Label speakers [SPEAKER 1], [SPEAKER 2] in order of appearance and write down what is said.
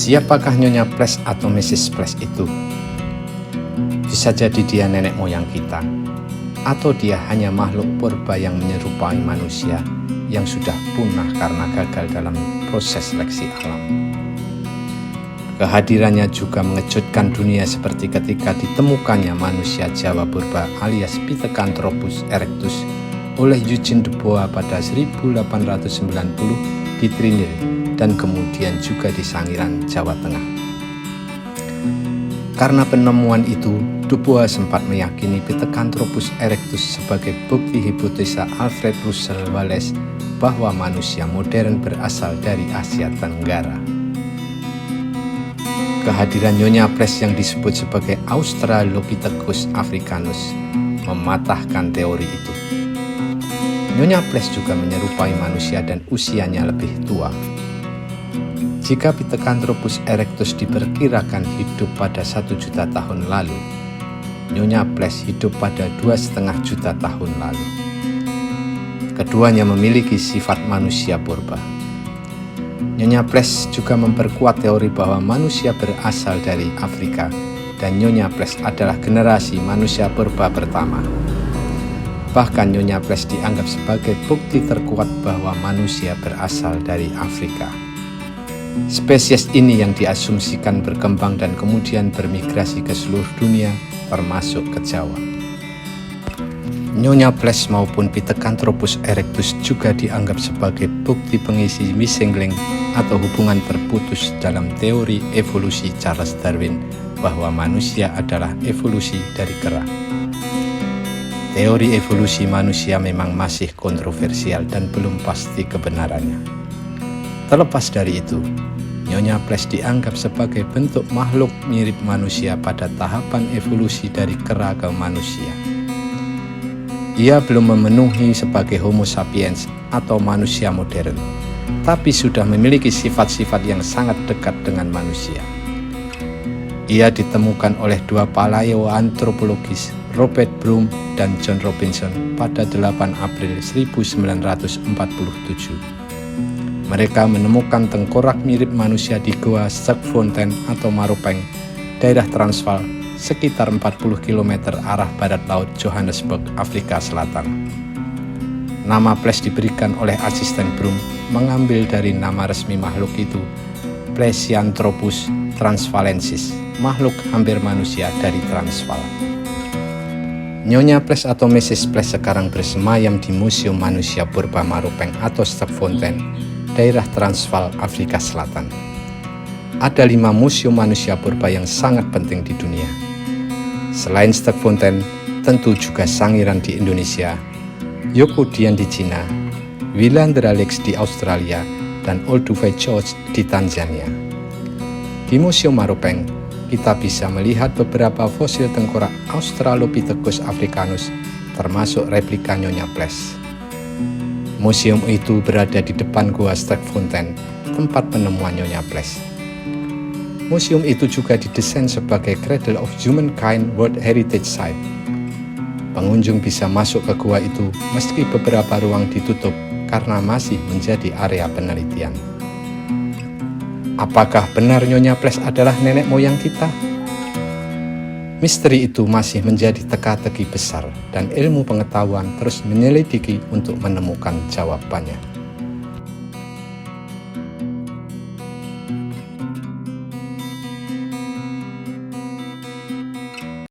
[SPEAKER 1] Siapakah Nyonya Ples atau Mrs. Ples itu? Bisa jadi dia nenek moyang kita, atau dia hanya makhluk purba yang menyerupai manusia yang sudah punah karena gagal dalam proses seleksi alam. Kehadirannya juga mengejutkan dunia seperti ketika ditemukannya manusia Jawa purba alias Pithecanthropus erectus oleh Eugene de Bois pada 1890 di Trinil dan kemudian juga di Sangiran, Jawa Tengah. Karena penemuan itu, de Bois sempat meyakini Pithecanthropus erectus sebagai bukti hipotesa Alfred Russel Wallace bahwa manusia modern berasal dari Asia Tenggara. Kehadiran Nyonya Ples yang disebut sebagai Australopithecus africanus mematahkan teori itu. Nyonya Ples juga menyerupai manusia dan usianya lebih tua. Jika Pithecanthropus erectus diperkirakan hidup pada 1 juta tahun lalu, Nyonya Ples hidup pada 2,5 juta tahun lalu. Keduanya memiliki sifat manusia purba. Nyonya Ples juga memperkuat teori bahwa manusia berasal dari Afrika dan Nyonya Ples adalah generasi manusia purba pertama. Bahkan Nyonya Ples dianggap sebagai bukti terkuat bahwa manusia berasal dari Afrika. Spesies ini yang diasumsikan berkembang dan kemudian bermigrasi ke seluruh dunia, termasuk ke Jawa. Nyonya Ples maupun Pithecanthropus erectus juga dianggap sebagai bukti pengisi missing link atau hubungan terputus dalam teori evolusi Charles Darwin bahwa manusia adalah evolusi dari kera. Teori evolusi manusia memang masih kontroversial dan belum pasti kebenarannya. Terlepas dari itu, Nyonya Ples dianggap sebagai bentuk makhluk mirip manusia pada tahapan evolusi dari kera ke manusia. Ia belum memenuhi sebagai Homo sapiens atau manusia modern, tapi sudah memiliki sifat-sifat yang sangat dekat dengan manusia. Ia ditemukan oleh dua paleoantropologis, Robert Broom dan John Robinson pada 8 April 1947. Mereka menemukan tengkorak mirip manusia di Goa Sterkfontein atau Maropeng, daerah Transvaal, sekitar 40 km arah barat laut Johannesburg, Afrika Selatan. Nama Ples diberikan oleh asisten Broom mengambil dari nama resmi makhluk itu, Plesianthropus transvaalensis, makhluk hampir manusia dari Transvaal. Nyonya Ples atau Mrs. Ples sekarang bersemayam di Museum Manusia Purba Maropeng atau Sterkfontein, daerah Transvaal, Afrika Selatan. Ada 5 museum manusia purba yang sangat penting di dunia. Selain Sterkfontein, tentu juga Sangiran di Indonesia, Yokodian di Cina, Willandra Lakes di Australia, dan Olduvai Gorge di Tanzania. Di Museum Maropeng, kita bisa melihat beberapa fosil tengkorak Australopithecus africanus, termasuk replika Nyonya Ples. Museum itu berada di depan Goa Sterkfontein, tempat penemuan Nyonya Ples. Museum itu juga didesain sebagai Cradle of Humankind World Heritage Site. Pengunjung bisa masuk ke gua itu meski beberapa ruang ditutup karena masih menjadi area penelitian. Apakah benar Nyonya Ples adalah nenek moyang kita? Misteri itu masih menjadi teka-teki besar dan ilmu pengetahuan terus menyelidiki untuk menemukan jawabannya.